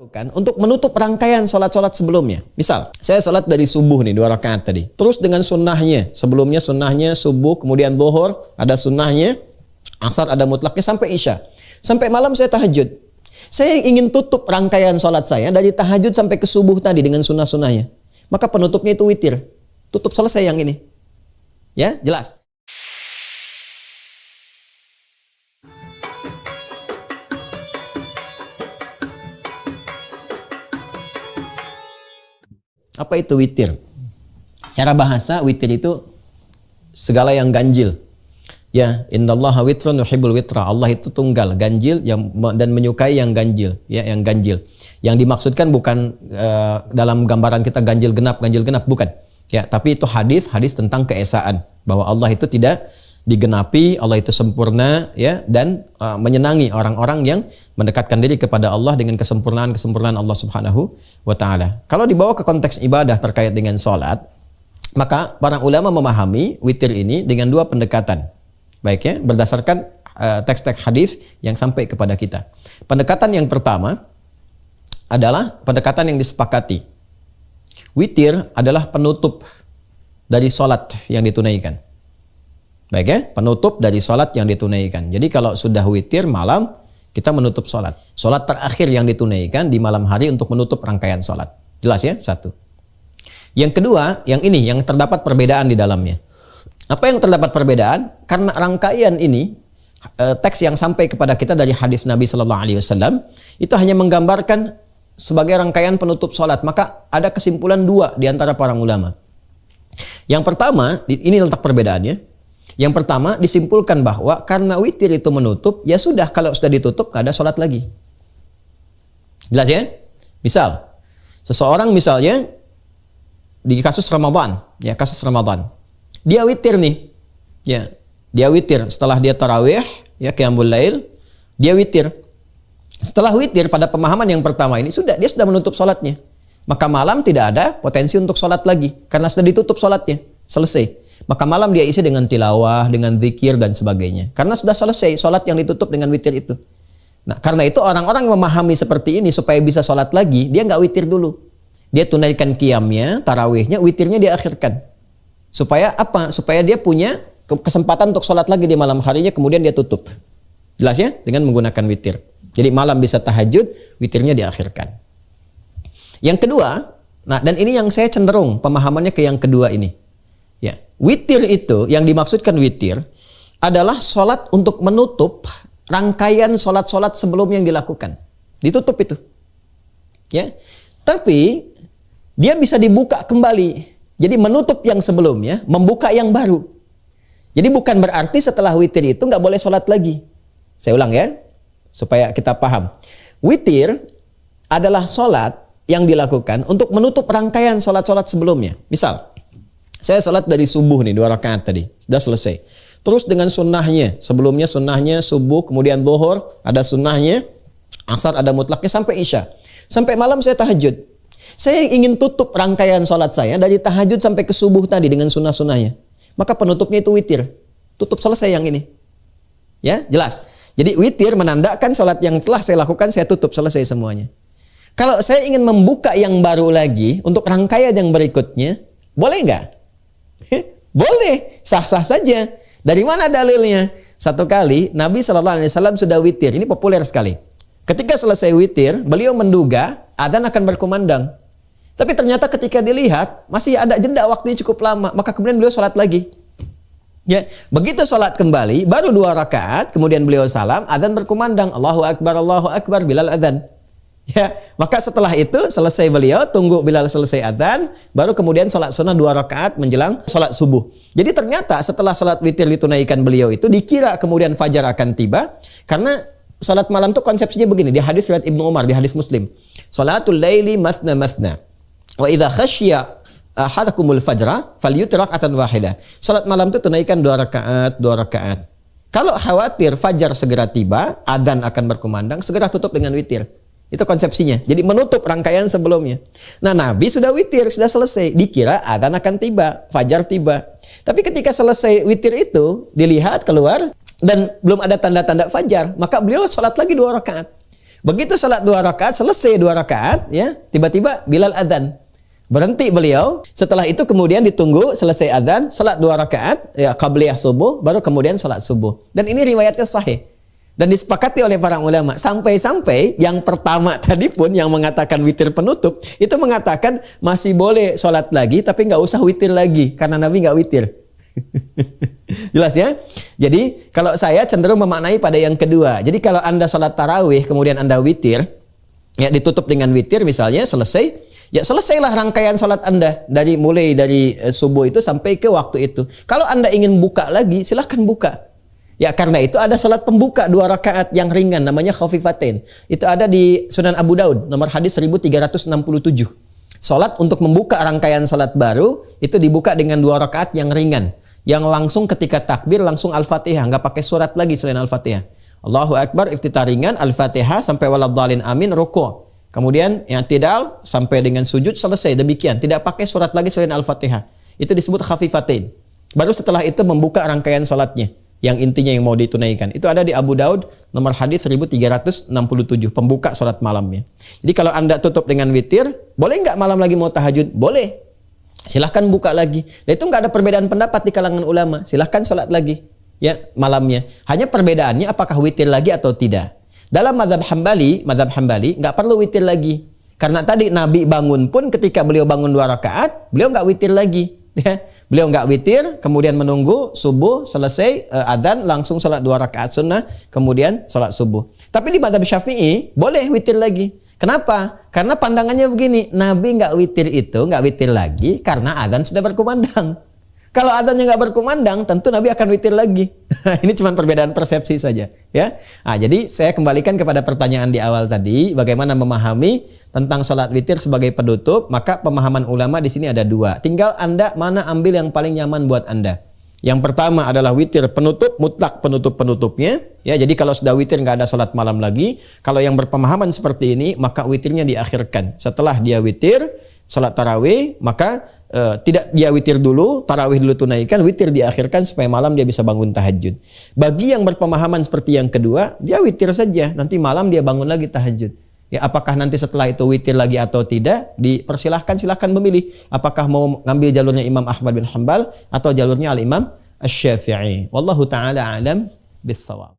Kan untuk menutup rangkaian sholat-sholat sebelumnya. Misal, saya sholat dari subuh nih 2 rakaat tadi. Terus dengan sunnahnya, sebelumnya sunnahnya subuh, kemudian zuhur, ada sunnahnya, asar ada mutlaknya sampai isya. Sampai malam saya tahajud. Saya ingin tutup rangkaian sholat saya dari tahajud sampai ke subuh tadi dengan sunnah-sunnahnya. Maka penutupnya itu witir. Tutup selesai yang ini. Ya, jelas. Apa itu witir? Secara bahasa witir itu segala yang ganjil. Ya, innallaha witrun yuhibbul witra. Allah itu tunggal, ganjil dan menyukai yang ganjil, ya, yang ganjil. Yang dimaksudkan bukan dalam gambaran kita ganjil genap, bukan. Ya, tapi itu hadis tentang keesaan bahwa Allah itu tidak digenapi, Allah itu sempurna, ya, dan menyenangi orang-orang yang mendekatkan diri kepada Allah dengan kesempurnaan Allah Subhanahu wa taala. Kalau dibawa ke konteks ibadah terkait dengan salat, maka para ulama memahami witir ini dengan dua pendekatan. Baik, ya, berdasarkan teks-teks hadis yang sampai kepada kita. Pendekatan yang pertama adalah pendekatan yang disepakati. Witir adalah penutup dari salat yang ditunaikan. Baik, ya, penutup dari salat yang ditunaikan. Jadi kalau sudah witir malam, kita menutup salat. Salat terakhir yang ditunaikan di malam hari untuk menutup rangkaian salat. Jelas, ya? Satu. Yang kedua, yang ini, yang terdapat perbedaan di dalamnya. Apa yang terdapat perbedaan? Karena rangkaian ini, teks yang sampai kepada kita dari hadis Nabi Sallallahu Alaihi Wasallam, itu hanya menggambarkan sebagai rangkaian penutup salat. Maka ada kesimpulan dua di antara para ulama. Yang pertama, ini letak perbedaannya. Yang pertama disimpulkan bahwa karena witir itu menutup, ya sudah, kalau sudah ditutup gak ada sholat lagi. Jelas, ya? Misal, seseorang misalnya di kasus Ramadan, ya, kasus Ramadan, dia witir nih, ya, dia witir setelah dia tarawih, ya, qiyamul lail, dia witir. Setelah witir pada pemahaman yang pertama ini dia sudah menutup sholatnya. Maka malam tidak ada potensi untuk sholat lagi karena sudah ditutup sholatnya, selesai. Maka malam dia isi dengan tilawah, dengan zikir dan sebagainya. Karena sudah selesai sholat yang ditutup dengan witir itu. Nah, karena itu orang-orang yang memahami seperti ini supaya bisa sholat lagi, dia nggak witir dulu. Dia tunaikan qiyamnya, tarawihnya, witirnya dia akhirkan. Supaya apa? Supaya dia punya kesempatan untuk sholat lagi di malam harinya, kemudian dia tutup. Jelas, ya? Dengan menggunakan witir. Jadi malam bisa tahajud, witirnya diakhirkan. Yang kedua, nah, dan ini yang saya cenderung pemahamannya ke yang kedua ini. Ya, witir itu, yang dimaksudkan witir adalah sholat untuk menutup rangkaian sholat-sholat sebelum yang dilakukan. Ditutup itu. Ya, tapi dia bisa dibuka kembali. Jadi menutup yang sebelumnya, membuka yang baru. Jadi bukan berarti setelah witir itu nggak boleh sholat lagi. Saya ulang, ya, supaya kita paham. Witir adalah sholat yang dilakukan untuk menutup rangkaian sholat-sholat sebelumnya. Misal, saya sholat dari subuh nih 2 rakaat tadi, sudah selesai. Terus dengan sunnahnya, sebelumnya sunnahnya subuh, kemudian zuhur, ada sunnahnya, asar ada mutlaknya sampai isya. Sampai malam saya tahajud. Saya ingin tutup rangkaian sholat saya dari tahajud sampai ke subuh tadi dengan sunnah-sunnahnya. Maka penutupnya itu witir. Tutup selesai yang ini. Ya, jelas. Jadi witir menandakan sholat yang telah saya lakukan, saya tutup selesai semuanya. Kalau saya ingin membuka yang baru lagi untuk rangkaian yang berikutnya, boleh nggak? Boleh, sah-sah saja. Dari mana dalilnya? Satu kali Nabi Shallallahu Alaihi Wasallam sudah witir. Ini populer sekali. Ketika selesai witir, beliau menduga adzan akan berkumandang. Tapi ternyata ketika dilihat masih ada jeda waktunya cukup lama, maka kemudian beliau sholat lagi. Ya, begitu sholat kembali, baru 2 rakaat, kemudian beliau salam, adzan berkumandang, Allahu Akbar, Bilal adzan. Ya, maka setelah itu selesai beliau, tunggu Bilal selesai adzan, baru kemudian sholat sunnah 2 rakaat menjelang sholat subuh. Jadi ternyata setelah sholat witir ditunaikan beliau itu, dikira kemudian fajar akan tiba, karena sholat malam itu konsepsinya begini, di hadis riwayat Ibnu Umar, di hadis Muslim. Sholatul laili masna masna, wa idza khasyiya ahadakumul fajra falyutir rak'atan wahidah. Sholat malam itu tunaikan 2 rakaat. Kalau khawatir fajar segera tiba, adzan akan berkumandang, segera tutup dengan witir. Itu konsepsinya. Jadi menutup rangkaian sebelumnya. Nah, Nabi sudah witir, sudah selesai. Dikira adzan akan tiba, fajar tiba. Tapi ketika selesai witir itu, dilihat keluar dan belum ada tanda-tanda fajar, maka beliau sholat lagi 2 rakaat. Begitu salat 2 rakaat, selesai 2 rakaat, ya, tiba-tiba Bilal adzan. Berhenti beliau. Setelah itu kemudian ditunggu selesai adzan, salat 2 rakaat, ya, qabliyah subuh, baru kemudian salat subuh. Dan ini riwayatnya sahih. Dan disepakati oleh para ulama. Sampai-sampai yang pertama tadi pun yang mengatakan witir penutup, itu mengatakan masih boleh sholat lagi, tapi nggak usah witir lagi. Karena Nabi nggak witir. Jelas ya? Jadi kalau saya cenderung memaknai pada yang kedua. Jadi kalau Anda sholat tarawih, kemudian Anda witir, ya ditutup dengan witir misalnya, selesai, ya selesailah rangkaian sholat Anda. Mulai dari subuh itu sampai ke waktu itu. Kalau Anda ingin buka lagi, silahkan buka. Ya karena itu ada salat pembuka 2 rakaat yang ringan namanya khafifatain. Itu ada di Sunan Abu Daud nomor hadis 1367. Salat untuk membuka rangkaian salat baru itu dibuka dengan 2 rakaat yang ringan. Yang langsung ketika takbir langsung Al-Fatihah, nggak pakai surat lagi selain Al-Fatihah. Allahu Akbar iftitah ringan, Al-Fatihah sampai waladhdallin amin ruku'. Kemudian i'tidal sampai dengan sujud selesai demikian, tidak pakai surat lagi selain Al-Fatihah. Itu disebut khafifatain. Baru setelah itu membuka rangkaian salatnya. Yang intinya yang mau ditunaikan. Itu ada di Abu Daud nomor hadis 1367 pembuka sholat malamnya. Jadi kalau Anda tutup dengan witir, boleh nggak malam lagi mau tahajud? Boleh. Silahkan buka lagi. Dan itu nggak ada perbedaan pendapat di kalangan ulama. Silahkan sholat lagi ya malamnya. Hanya perbedaannya apakah witir lagi atau tidak. Dalam mazhab Hambali nggak perlu witir lagi. Karena tadi Nabi bangun pun ketika beliau bangun 2 rakaat, beliau nggak witir lagi. Ya. Beliau nggak witir, kemudian menunggu subuh selesai adzan langsung salat 2 rakaat sunnah, kemudian salat subuh. Tapi di mazhab Syafi'i boleh witir lagi. Kenapa? Karena pandangannya begini, Nabi nggak witir lagi karena adzan sudah berkumandang. Kalau adzannya nggak berkumandang, tentu Nabi akan witir lagi. Ini cuma perbedaan persepsi saja, ya. Nah, jadi saya kembalikan kepada pertanyaan di awal tadi, bagaimana memahami tentang salat witir sebagai penutup. Maka pemahaman ulama di sini ada 2. Tinggal Anda mana ambil yang paling nyaman buat Anda. Yang pertama adalah witir penutup, mutlak penutup-penutupnya. Ya, jadi kalau sudah witir nggak ada salat malam lagi. Kalau yang berpemahaman seperti ini, maka witirnya diakhirkan. Setelah dia witir, salat tarawih, maka tidak dia witir dulu, tarawih dulu tunaikan, witir diakhirkan supaya malam dia bisa bangun tahajud. Bagi yang berpemahaman seperti yang kedua, dia witir saja, nanti malam dia bangun lagi tahajud. Ya, apakah nanti setelah itu witir lagi atau tidak, silahkan memilih. Apakah mau ngambil jalurnya Imam Ahmad bin Hanbal atau jalurnya Al-Imam Asy-Syafi'i. Wallahu ta'ala a'lam bis-shawab.